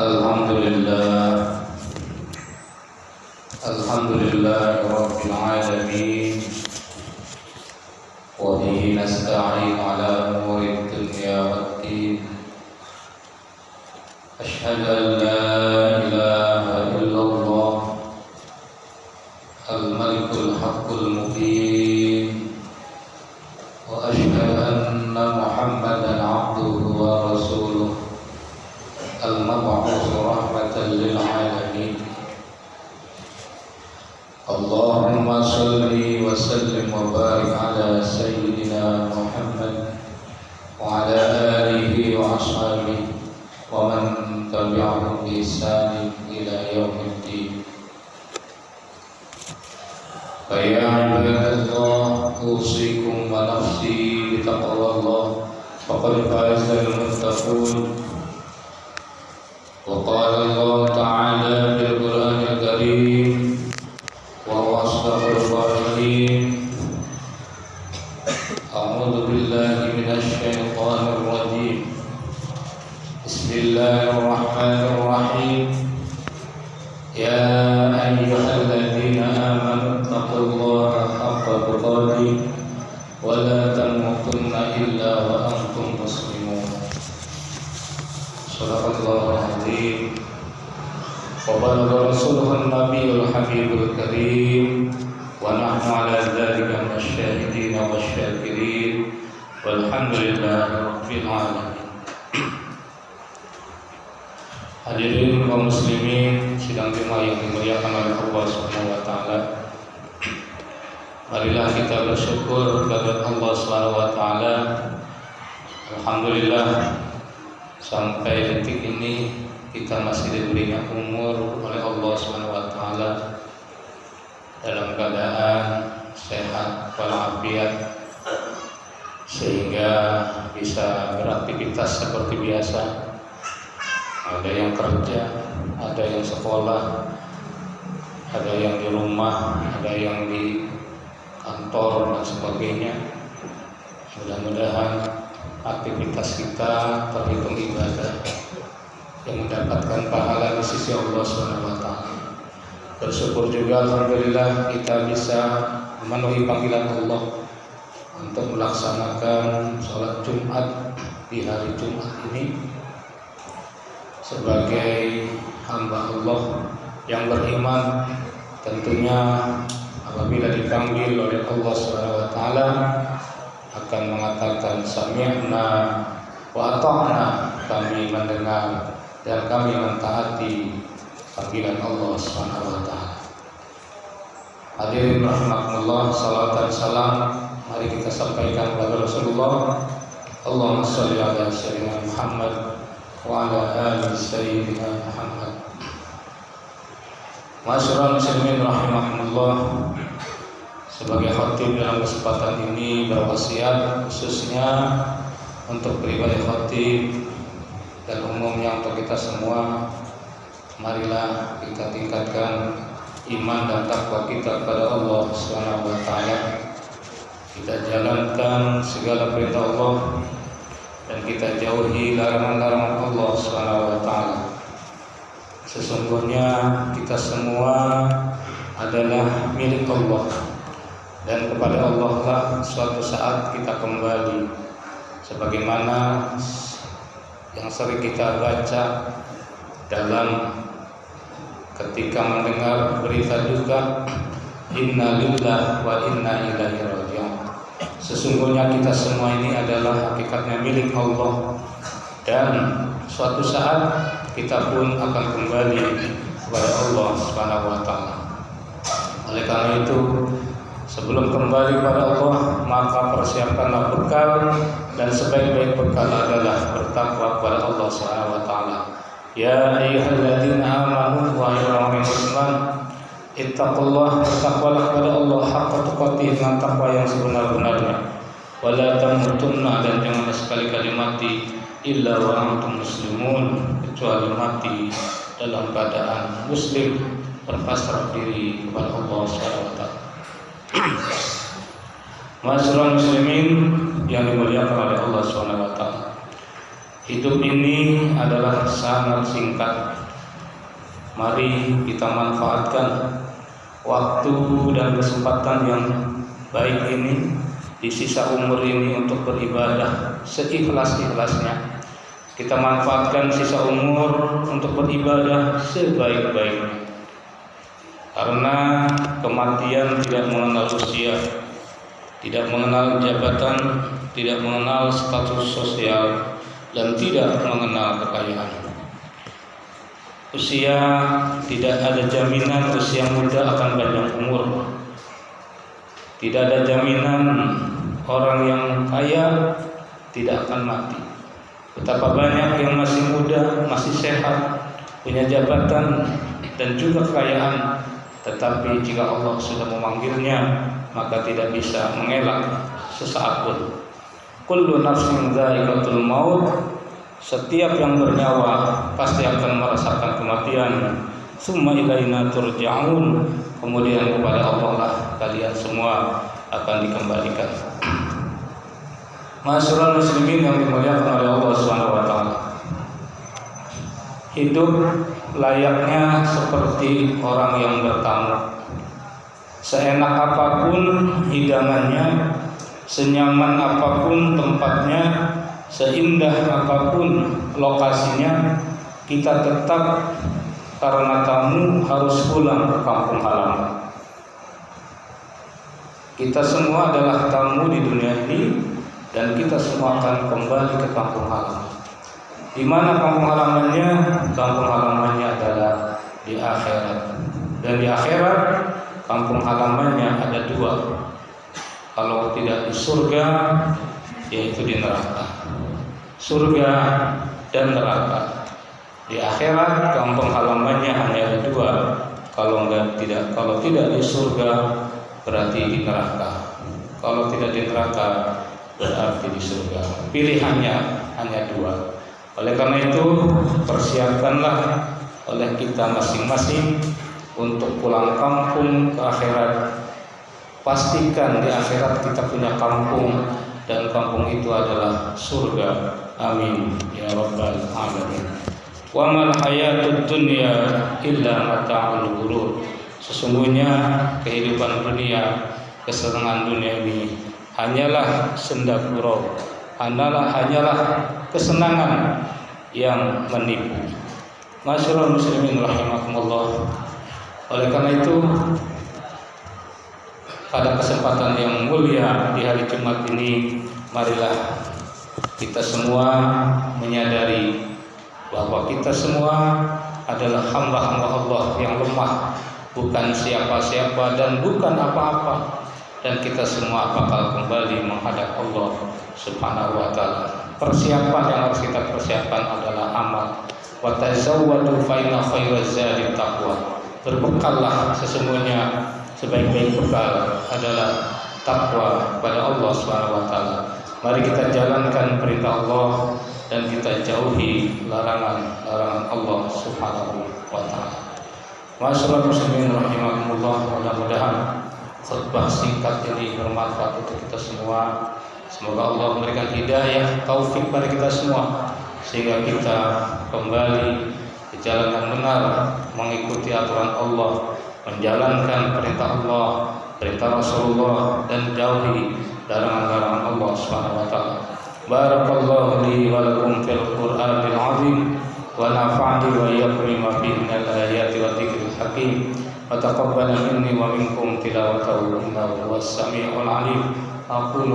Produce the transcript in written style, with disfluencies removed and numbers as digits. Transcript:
Alhamdulillah Rabbil Alamin wa bihi nasta'in ala umuri dunya waddin. Ashhadu an la ilaha illallah al-malikul haqqul mubin wa ashhadu anna Muhammadan abduhu wa rasuluh al-mab'uts rahmatan lil alamin. Allahumma salli wa sallim wa barik ala sayyidina Muhammad wa ala alihi wa ashabihi wa man tabi'ahum bi ihsan ila yaumiddin. Fa ya ibadallah, usikum wa nafsi bi taqwallah, faqad faza al-muttaqun. Wa qala Allah ta'ala fil Qur'anil Karim wa huwa asdaqul qa'ilin. A'udzu billahi minasy syaithanir rajim. Bismillahirrahmanirrahim. Ya ayyuhalladzina amanu taqullaha haqqa tuqatih wa la tamutunna illa wa antum muslimun. Sadaqallahul azim. Wa balagha rasuluhun nabiyul habibul karim wa nahnu ala dzalika minasyahidin wasyakirin walhamdulillahi rabbil alamin. Hadirin kaum muslimin sidang Jumat yang dimuliakan oleh Allah Subhanahu wa taala. Marilah kita bersyukur kepada Allah Subhanahu wa taala. Alhamdulillah sampai detik ini kita masih diberinya umur oleh Allah Subhanahu wa taala dalam keadaan sehat walafiat sehingga bisa beraktivitas seperti biasa. Ada yang kerja, ada yang sekolah, ada yang di rumah, ada yang di kantor dan sebagainya. Mudah-mudahan aktivitas kita terhitung ibadah yang mendapatkan pahala di sisi Allah SWT. Bersyukur juga alhamdulillah kita bisa memenuhi panggilan Allah untuk melaksanakan sholat Jumat di hari Jumat ini sebagai hamba Allah yang beriman. Tentunya apabila dipanggil oleh Allah SWT akan mengatakan sami'na wa ata'na, kami mendengar dan kami mentaati panggilan Allah SWT. Hadirin rahimakumullah, salawat dan salam mari kita sampaikan kepada Rasulullah. Allahumma sholli ala sayyidina Muhammad wa ala ali sayyidina Muhammad. Masyarul muslimin rahimakumullah, sebagai khatib dalam kesempatan ini berwasiat khususnya untuk pribadi khatib dan umumnya untuk kita semua. Marilah kita tingkatkan iman dan takwa kita kepada Allah Subhanahu wa taala. Kita jalankan segala perintah Allah dan kita jauhi larangan-larangan Allah Subhanahu wa taala. Sesungguhnya kita semua adalah milik Allah dan kepada Allah lah suatu saat kita kembali, sebagaimana yang sering kita baca dalam ketika mendengar berita duka, inna lillahi wa inna ilaihi raji'un. Sesungguhnya kita semua ini adalah hakikatnya milik Allah dan suatu saat kita pun akan kembali kepada Allah Subhanahu wa taala. Oleh karena itu, sebelum kembali kepada Allah, maka persiapkanlah bekal, dan sebaik-baik bekal adalah bertakwa kepada Allah Subhanahu wa taala. Ya ayyuhalladzina amanu wa ya musliman ittaqullah, bertakwalah kepada Allah haqqa tuqatih, dengan takwa yang sebenar-benarnya. Wala tamutunna, dan jangan sekali-kali mati illa wa antum muslimun, kecuali mati dalam keadaan muslim, berpasrah diri kepada Allah Subhanahu wa taala. Masyarul muslimin yang dimuliakan oleh Allah Subhanahu wa taala. Hidup ini adalah sangat singkat. Mari kita manfaatkan waktu dan kesempatan yang baik ini di sisa umur ini untuk beribadah seikhlas-ikhlasnya. Kita manfaatkan sisa umur untuk beribadah sebaik-baiknya. Karena kematian tidak mengenal usia, tidak mengenal jabatan, tidak mengenal status sosial, dan tidak mengenal kekayaan. Usia tidak ada jaminan usia muda akan panjang umur. Tidak ada jaminan orang yang kaya tidak akan mati. Betapa banyak yang masih muda, masih sehat, punya jabatan dan juga kekayaan, tetapi jika Allah sudah memanggilnya, maka tidak bisa mengelak sesaat pun. Kullu nafsin dha'iqatul maut, setiap yang bernyawa pasti akan merasakan kematian. Summa ilaina turja'un, kemudian kepada Allah lah kalian semua akan dikembalikan. Ma'asyiral muslimin yang dimuliakan oleh Allah Subhanahu wa taala. Hidup layaknya seperti orang yang bertamu. Seenak apapun hidangannya, senyaman apapun tempatnya, seindah apapun lokasinya, kita tetap karena tamu harus pulang ke kampung halaman. Kita semua adalah tamu di dunia ini dan kita semua akan kembali ke kampung halaman. Di mana kampung halamannya? Kampung halamannya adalah di akhirat. Dan di akhirat kampung halamannya ada dua. Kalau tidak di surga, yaitu di neraka. Surga dan neraka. Di akhirat kampung halamannya hanya ada dua. Kalau tidak di surga, berarti di neraka. Kalau tidak di neraka, berarti di surga. Pilihannya hanya dua. Oleh karena itu, persiapkanlah oleh kita masing-masing untuk pulang kampung ke akhirat. Pastikan di akhirat kita punya kampung, dan kampung itu adalah surga. Amin ya rabbal alamin. Wa mal hayatud dunya illa mata'ul ghurur. Sesungguhnya kehidupan dunia, kesenangan dunia ini hanyalah senda gurau, hanyalah kesenangan yang menipu. Ma'asyiral muslimin rahimakumullah. Oleh karena itu, pada kesempatan yang mulia di hari Jumat ini, marilah kita semua menyadari bahwa kita semua adalah hamba-hamba Allah yang lemah, bukan siapa-siapa dan bukan apa-apa, dan kita semua bakal kembali menghadap Allah Subhanahu wa taala. Persiapan yang harus kita persiapkan adalah amal. Wa tazawwadu fa inna khairaz zadi taqwa. Berbekallah, sesungguhnya sebaik-baik bekal adalah takwa kepada Allah Subhanahu wa taala. Mari kita jalankan perintah Allah dan kita jauhi larangan Allah Subhanahu wa taala. Ma'asyiral muslimin rahimakumullah, mudah-mudahan khutbah singkat ini bermanfaat untuk kita semua. Semoga Allah memberikan hidayah, taufik pada kita semua, sehingga kita kembali ke jalan yang benar, mengikuti aturan Allah, menjalankan perintah Allah, perintah Rasulullah, dan jauhi larangan-larangan Allah Subhanahu wa taala. Barakallahu li wa lakum fil Qur'anil azim wa nafa'ani wa iyyakum bima fihi minal ayati wa dzikril hakim wa taqabbal minni wa minkum tilawatahu innahu huwas samiul alim. Aqulu